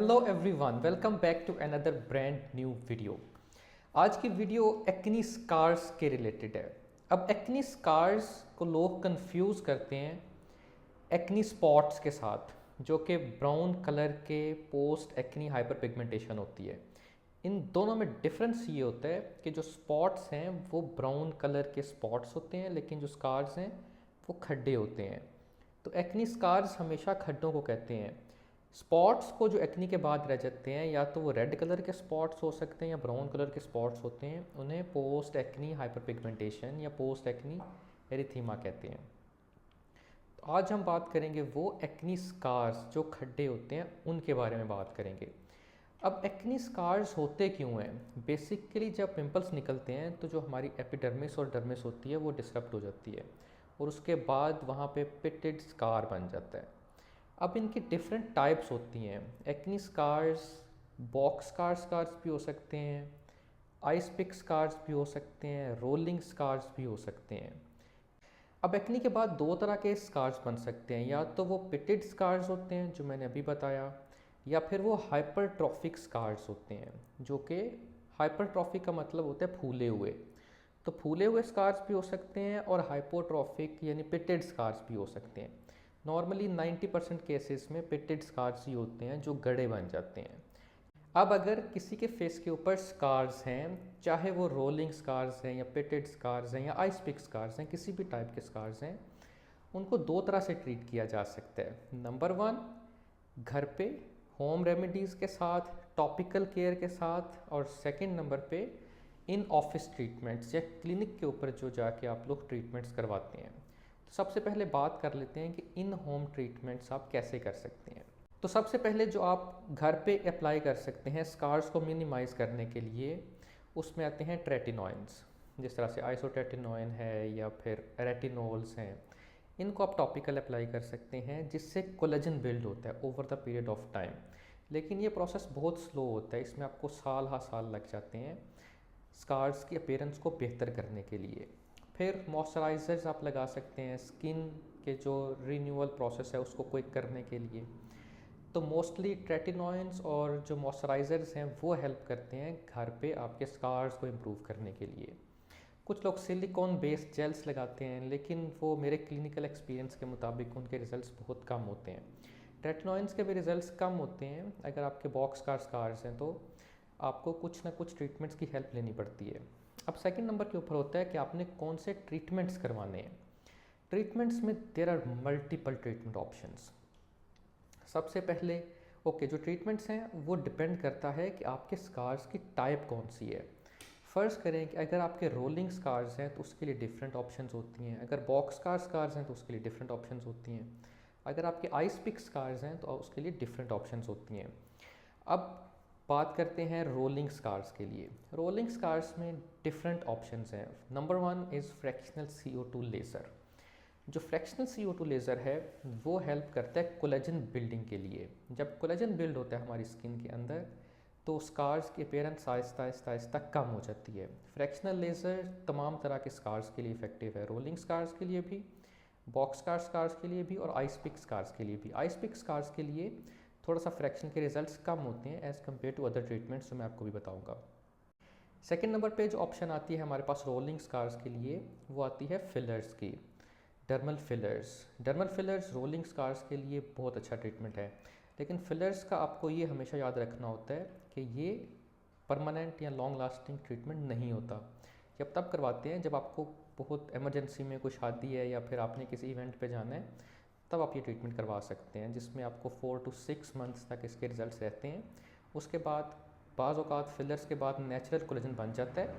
Hello everyone, welcome back to another brand new video. आज की video acne scars के related है। अब एक्नी स्कार्स को लोग कंफ्यूज करते हैं एक्नी स्पॉट्स के साथ, जो कि ब्राउन कलर के पोस्ट एक्नी हाइपर पिगमेंटेशन होती है। इन दोनों में डिफरेंस ये होता है कि जो स्पॉट्स हैं वो ब्राउन कलर के स्पॉट्स होते हैं, लेकिन जो स्कार्स हैं वो खड्डे होते हैं। तो एक्नी स्कार्स हमेशा खड्डों को कहते हैं। स्पॉट्स को जो एक्नी के बाद रह जाते हैं, या तो वो रेड कलर के स्पॉट्स हो सकते हैं या ब्राउन कलर के स्पॉट्स होते हैं, उन्हें पोस्ट एक्नी हाइपर पिगमेंटेशन या पोस्ट एक्नी एरिथीमा कहते हैं। तो आज हम बात करेंगे वो एक्नी स्कार्स जो खड्डे होते हैं उनके बारे में बात करेंगे। अब एक्नी स्कार्स होते क्यों हैं? बेसिकली जब पिंपल्स निकलते हैं तो जो हमारी एपिडर्मिस और डर्मिस होती है वो डिसरप्ट हो जाती है, और उसके बाद वहाँ पे पिटेड स्कार बन जाता है। अब इनकी डिफरेंट टाइप्स होती हैं। एक्नी स्कार्स बॉक्स स्कार्स भी हो सकते हैं, आइस पिक स्कार्स भी हो सकते हैं, रोलिंग स्कार्स भी हो सकते हैं। अब एक्नी के बाद दो तरह के स्कार्स बन सकते हैं, या तो वो पिटेड स्कार्स होते हैं जो मैंने अभी बताया, या फिर वो हाइपरट्रॉफिक स्कार्स होते हैं, जो कि हाइपरट्रॉफिक का मतलब होता है फूले हुए। तो फूले हुए स्कार्स भी हो सकते हैं और हाइपोट्रॉफिक यानी पिटेड स्कार्स भी हो सकते हैं। नॉर्मली 90% केसेस में पिटेड स्कार्स ही होते हैं जो गड़े बन जाते हैं। अब अगर किसी के फेस के ऊपर स्कार्स हैं, चाहे वो रोलिंग स्कार्स हैं या पिटेड स्कार्स हैं या आइस पिक स्कार्स हैं, किसी भी टाइप के स्कार्स हैं, उनको दो तरह से ट्रीट किया जा सकता है। नंबर वन, घर पे होम रेमेडीज़ के साथ, टॉपिकल केयर के साथ, और सेकंड नंबर पे इन ऑफिस ट्रीटमेंट्स या क्लिनिक के ऊपर जो जाके आप लोग ट्रीटमेंट्स करवाते हैं। तो सबसे पहले बात कर लेते हैं कि इन होम ट्रीटमेंट्स आप कैसे कर सकते हैं। तो सबसे पहले जो आप घर पे अप्लाई कर सकते हैं स्कार्स को मिनिमाइज़ करने के लिए, उसमें आते हैं ट्रेटिनॉइन्स। जिस तरह से आइसोट्रेटिनॉइन है या फिर रेटिनोल्स हैं, इनको आप टॉपिकल अप्लाई कर सकते हैं, जिससे कोलेजन बिल्ड होता है over the period of time. लेकिन ये प्रोसेस बहुत स्लो होता है, इसमें आपको साल लग जाते हैं स्कार्स की अपीयरेंस को बेहतर करने के लिए। फिर मॉइस्चराइज़र्स आप लगा सकते हैं स्किन के जो रिन्यूअल प्रोसेस है उसको क्विक करने के लिए। तो मोस्टली ट्रेटिनॉइन्स और जो मॉइस्चराइज़र्स हैं वो हेल्प करते हैं घर पे आपके स्कार्स को इम्प्रूव करने के लिए। कुछ लोग सिलिकॉन बेस्ड जेल्स लगाते हैं, लेकिन वो मेरे क्लिनिकल एक्सपीरियंस के मुताबिक उनके रिजल्ट्स बहुत कम होते हैं। ट्रेटिनॉइन्स के भी रिजल्ट्स कम होते हैं। अगर आपके बॉक्स स्कार्स हैं तो आपको कुछ ना कुछ ट्रीटमेंट्स की हेल्प लेनी पड़ती है। अब सेकंड नंबर के ऊपर होता है कि आपने कौन से ट्रीटमेंट्स करवाने हैं। ट्रीटमेंट्स में there are multiple treatment options. सबसे पहले जो ट्रीटमेंट्स हैं वो डिपेंड करता है कि आपके स्कार्स की टाइप कौन सी है। फ़र्ज़ करें कि अगर आपके रोलिंग स्कार्स हैं तो उसके लिए डिफरेंट ऑप्शंस होती हैं, अगर बॉक्स स्कार्स हैं तो उसके लिए डिफरेंट ऑप्शंस होती हैं, अगर आपके आइस पिक स्कार्स हैं तो उसके लिए डिफरेंट ऑप्शंस होती हैं। अब बात करते हैं रोलिंग स्कार्स के लिए। रोलिंग स्कार्स में डिफरेंट ऑप्शंस हैं। Number one is fractional CO2 laser. जो फ्रैक्शनल CO2 लेज़र है वो हेल्प करता है कोलेजन बिल्डिंग के लिए। जब कोलेजन बिल्ड होता है हमारी स्किन के अंदर तो स्कार्स की अपीयरेंस आहिस्ता आहिस्ता आहिस्ता कम हो जाती है। फ्रैक्शनल लेज़र तमाम तरह के स्कार्स के लिए इफेक्टिव है, रोलिंग स्कार्स के लिए भी, बॉक्स स्कार्स के लिए भी, और आइस पिक स्कार्स के लिए भी। आइस पिक स्कार्स के लिए थोड़ा सा फ्रैक्शन के रिजल्ट्स कम होते हैं as compared to other treatments, जो मैं आपको भी बताऊँगा। सेकेंड नंबर पे जो ऑप्शन आती है हमारे पास रोलिंग स्कार्स के लिए, वो आती है फिलर्स की। डर्मल फिलर्स रोलिंग स्कार्स के लिए बहुत अच्छा ट्रीटमेंट है। लेकिन फिलर्स का आपको ये हमेशा याद रखना होता है कि ये परमानेंट या लॉन्ग लास्टिंग ट्रीटमेंट नहीं होता। ये आप तब करवाते हैं जब आपको बहुत इमरजेंसी में कोई शादी है या फिर आपने किसी इवेंट पे जाना है, तब आप ये ट्रीटमेंट करवा सकते हैं, जिसमें आपको 4 to 6 मंथ्स तक इसके रिजल्ट्स रहते हैं। उसके बाद बाज़ औक़ात फिलर्स के बाद नेचुरल कोलेजन बन जाता है,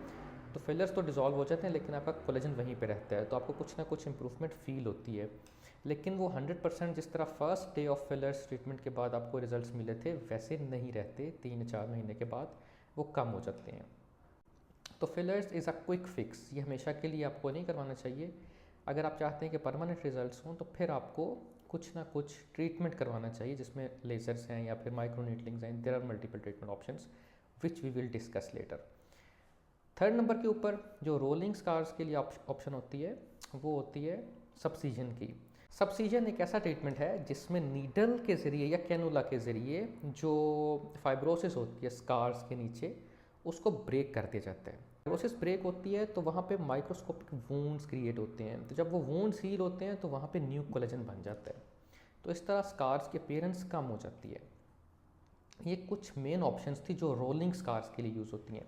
तो फिलर्स तो डिज़ोल्व हो जाते हैं लेकिन आपका कोलेजन वहीं पे रहता है, तो आपको कुछ ना कुछ इम्प्रूवमेंट फ़ील होती है। लेकिन वो 100% जिस तरह first day of fillers treatment के बाद आपको रिजल्ट्स मिले थे वैसे नहीं रहते। 3-4 महीने के बाद वो कम हो जाते हैं। तो fillers is a quick fix, ये हमेशा के लिए आपको नहीं करवाना चाहिए। अगर आप चाहते हैं कि परमानेंट रिजल्ट्स हों तो फिर आपको कुछ ना कुछ ट्रीटमेंट करवाना चाहिए, जिसमें लेज़र्स हैं या फिर माइक्रोनीडलिंग्स हैं। There are multiple treatment options which we will discuss later. Third number के ऊपर जो रोलिंग स्कार्स के लिए ऑप्शन होती है वो होती है सब्सिजन की। सब्सिजन एक ऐसा ट्रीटमेंट है जिसमें नीडल के ज़रिए या कैनुला के ज़रिए जो फाइब्रोसिस होती है स्कार्स के नीचे उसको ब्रेक कर दिया जाता है। फाइब्रोसिस ब्रेक होती है तो वहाँ पे माइक्रोस्कोपिक वूंड्स क्रिएट होते हैं, तो जब वो वूंड्स हील होते हैं तो वहाँ पे न्यू कोलेजन बन जाता है। तो इस तरह स्कार्स की अपीयरेंस कम हो जाती है। ये कुछ मेन ऑप्शंस थी जो रोलिंग स्कार्स के लिए यूज़ होती हैं।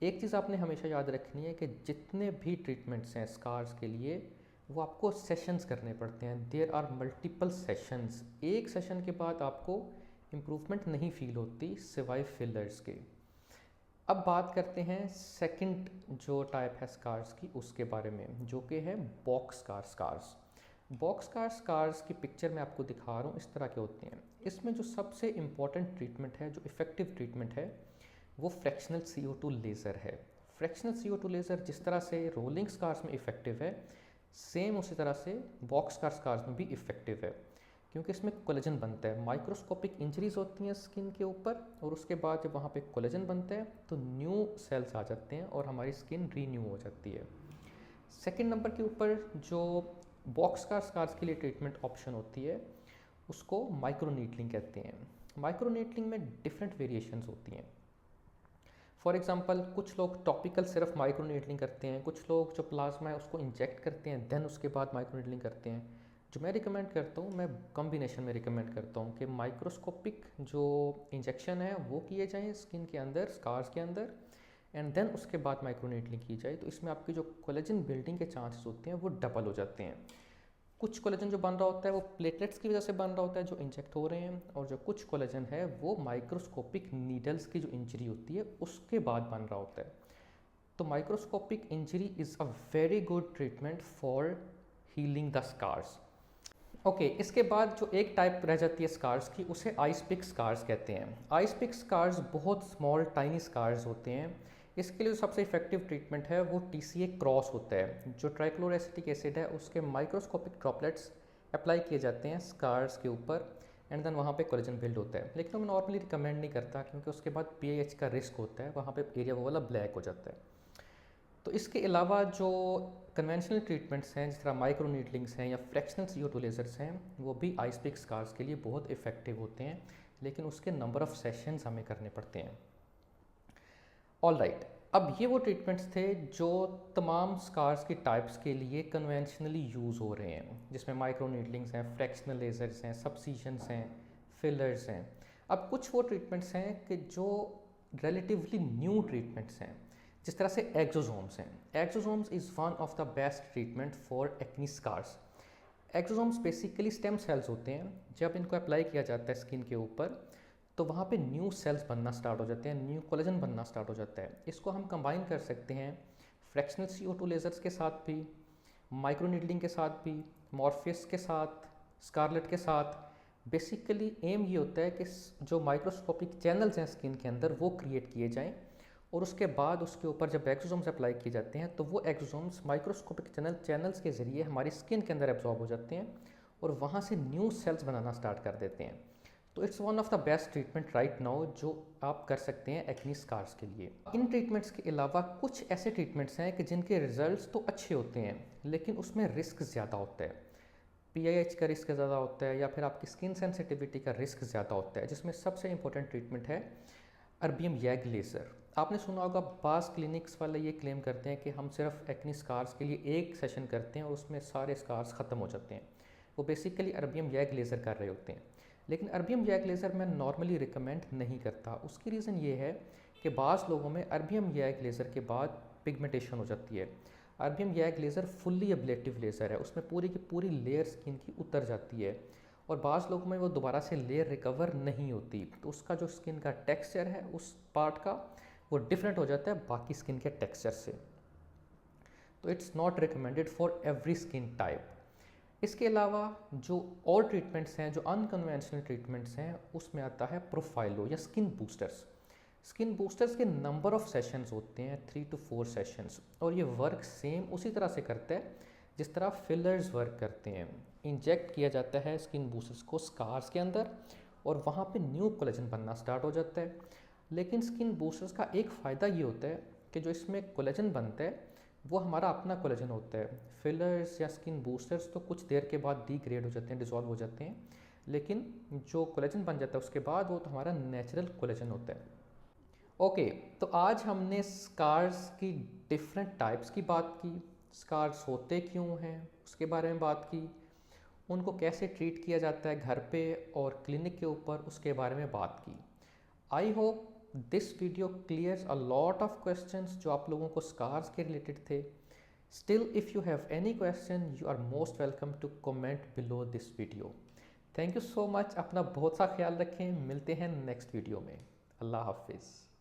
एक चीज़ आपने हमेशा याद रखनी है कि जितने भी ट्रीटमेंट्स हैं स्कार्स के लिए वो आपको सेशंस करने पड़ते हैं। There are multiple sessions. एक सेशन के बाद आपको इम्प्रूवमेंट नहीं फील होती सिवाय फिलर्स के। अब बात करते हैं सेकंड जो टाइप है स्कार्स की उसके बारे में, जो कि है बॉक्स स्कार्स। बॉक्स स्कार्स की पिक्चर मैं आपको दिखा रहा हूँ, इस तरह के होते हैं। इसमें जो सबसे इम्पॉर्टेंट ट्रीटमेंट है, जो इफ़ेक्टिव ट्रीटमेंट है, वो फ्रैक्शनल CO2 लेज़र है। फ्रैक्शनल CO2 लेज़र जिस तरह से रोलिंग स्कार्स में इफ़ेक्टिव है, सेम उसी तरह से बॉक्स स्कार्स में भी इफ़ेक्टिव है, क्योंकि इसमें कोलेजन बनता है। माइक्रोस्कोपिक इंजरीज होती हैं स्किन के ऊपर, और उसके बाद जब वहाँ पे कोलेजन बनता है तो न्यू सेल्स आ जाते हैं और हमारी स्किन रीन्यू हो जाती है। सेकंड नंबर के ऊपर जो बॉक्स स्कार्स के लिए ट्रीटमेंट ऑप्शन होती है उसको माइक्रोनीडलिंग कहते हैं। माइक्रोनीडलिंग में डिफरेंट वेरिएशंस होती हैं। फॉर एग्जांपल कुछ लोग टॉपिकल सिर्फ माइक्रोनीडलिंग करते हैं, कुछ लोग जो प्लाज्मा है उसको इंजेक्ट करते हैं देन उसके बाद माइक्रोनीडलिंग करते हैं। जो मैं रिकमेंड करता हूँ, मैं कॉम्बिनेशन में रिकमेंड करता हूँ कि माइक्रोस्कोपिक जो इंजेक्शन है वो किए जाएँ स्किन के अंदर, स्कार्स के अंदर, एंड देन उसके बाद माइक्रोनीडलिंग की जाए। तो इसमें आपकी जो कोलेजन बिल्डिंग के चांसेस होते हैं वो डबल हो जाते हैं। कुछ कोलेजन जो बन रहा होता है वो प्लेटलेट्स की वजह से बन रहा होता है जो इंजेक्ट हो रहे हैं, और जो कुछ कोलेजन है वो माइक्रोस्कोपिक नीडल्स की जो इंजरी होती है उसके बाद बन रहा होता है। तो microscopic injury is a very good treatment for healing the scars. Okay, इसके बाद जो एक टाइप रह जाती है स्कार्स की उसे आइस पिक स्कार्स कहते हैं। आइस पिक स्कार्स बहुत स्मॉल टाइनी स्कार्स होते हैं। इसके लिए जो सबसे इफेक्टिव ट्रीटमेंट है वो TCA क्रॉस होता है। जो ट्राइक्लोरोएसिटिक एसिड है उसके माइक्रोस्कोपिक ड्रॉपलेट्स अप्लाई किए जाते हैं स्कार्स के ऊपर, एंड देन वहाँ पे कोलेजन बिल्ड होता है। लेकिन मैं नॉर्मली रिकमेंड नहीं करता, क्योंकि उसके बाद PIH का रिस्क होता है, वहाँ पे एरिया वो वाला ब्लैक हो जाता है। तो इसके अलावा जो कन्वेंशनल ट्रीटमेंट्स हैं जिस तरह माइक्रोनीडलिंग्स हैं या फ्रैक्शनल CO2 लेज़र्स हैं, वो भी आइस पिक स्कार्स के लिए बहुत इफेक्टिव होते हैं, लेकिन उसके नंबर ऑफ़ सेशंस हमें करने पड़ते हैं। ऑल राइट, अब ये वो ट्रीटमेंट्स थे जो तमाम स्कार्स की टाइप्स के लिए कन्वेंशनली यूज़ हो रहे हैं, जिसमें माइक्रोनीडलिंग्स हैं, फ्रैक्शनल लेज़र्स हैं, सब्सिजन्स हैं, फिलर्स हैं। अब कुछ वो ट्रीटमेंट्स हैं कि जो रिलेटिवली न्यू ट्रीटमेंट्स हैं, जिस तरह से एक्सोसोम्स हैं। Exosomes is one of the best treatment for acne scars. Exosomes basically stem cells होते हैं। जब इनको अप्लाई किया जाता है स्किन के ऊपर तो वहाँ पे न्यू सेल्स बनना स्टार्ट हो जाते हैं, न्यू कोलेजन बनना स्टार्ट हो जाता है। इसको हम कंबाइन कर सकते हैं फ्रैक्शनल CO2 लेज़र्स के साथ भी, माइक्रोनीडलिंग के साथ भी, मॉर्फियस के साथ, स्कारलेट के साथ। बेसिकली एम ये होता है कि जो माइक्रोस्कोपिक चैनल्स हैं स्किन के अंदर वो क्रिएट किए जाएँ, और उसके बाद उसके ऊपर जब एक्सोसोम्स अप्लाई किए जाते हैं तो वो एक्सोसोम्स माइक्रोस्कोपिक चैनल्स के ज़रिए हमारी स्किन के अंदर एब्जॉर्ब हो जाते हैं और वहाँ से न्यू सेल्स बनाना स्टार्ट कर देते हैं। तो it's one of the best treatment right now जो आप कर सकते हैं एक्नी स्कार्स के लिए। इन ट्रीटमेंट्स के अलावा कुछ ऐसे ट्रीटमेंट्स हैं कि जिनके रिजल्ट्स तो अच्छे होते हैं, लेकिन उसमें रिस्क ज़्यादा होता है। PIH का रिस्क ज़्यादा होता है, या फिर आपकी स्किन सेंसिटिविटी का रिस्क ज़्यादा होता है, जिसमें सबसे इंपॉर्टेंट ट्रीटमेंट है अर्बियम YAG लेज़र। आपने सुना होगा बास क्लिनिक्स वाले ये क्लेम करते हैं कि हम सिर्फ एक्नी स्कार्स के लिए एक सेशन करते हैं और उसमें सारे स्कार्स ख़त्म हो जाते हैं। वो बेसिकली अर्बियम YAG लेज़र कर रहे होते हैं, लेकिन अर्बियम YAG लेज़र मैं नॉर्मली रिकमेंड नहीं करता। उसकी रीज़न ये है कि बाज़ लोगों में अर्बियम YAG लेज़र के बाद पिगमेंटेशन हो जाती है। Erbium YAG laser fully ablative laser है, उसमें पूरी की पूरी लेयर स्किन की उतर जाती है, और बाज़ लोगों में वो दोबारा से लेयर रिकवर नहीं होती, तो उसका जो स्किन का टेक्सचर है उस पार्ट का वो डिफरेंट हो जाता है बाकी स्किन के टेक्सचर से। तो it's not recommended for every skin type. इसके अलावा जो और ट्रीटमेंट्स हैं, जो अनकन्वेंशनल ट्रीटमेंट्स हैं, उसमें आता है प्रोफाइलो या स्किन बूस्टर्स। स्किन बूस्टर्स के नंबर ऑफ़ सेशंस होते हैं 3 to 4 सेशंस, और ये वर्क सेम उसी तरह से करता है जिस तरह फिलर्स वर्क करते हैं। इंजेक्ट किया जाता है स्किन बूस्टर्स को स्कार्स के अंदर और वहाँ पे न्यू कोलेजन बनना स्टार्ट हो जाता है। लेकिन स्किन बूस्टर्स का एक फ़ायदा ये होता है कि जो इसमें कोलेजन बनता है वो हमारा अपना कोलेजन होता है। फिलर्स या स्किन बूस्टर्स तो कुछ देर के बाद डिग्रेड हो जाते हैं, डिज़ोल्व हो जाते हैं, लेकिन जो कोलेजन बन जाता है उसके बाद वो तो हमारा नेचुरल कोलेजन होता है। ओके, तो आज हमने स्कार्स की डिफरेंट टाइप्स की बात की, स्कार्स होते क्यों हैं उसके बारे में बात की, उनको कैसे ट्रीट किया जाता है घर पे और क्लिनिक के ऊपर उसके बारे में बात की। I hope this video clears a lot of questions जो आप लोगों को स्कार्स के रिलेटेड थे। Still if you have any question you are most welcome to comment below this video. Thank you so much, अपना बहुत सा ख्याल रखें, मिलते हैं नेक्स्ट वीडियो में। अल्लाह हाफिज़।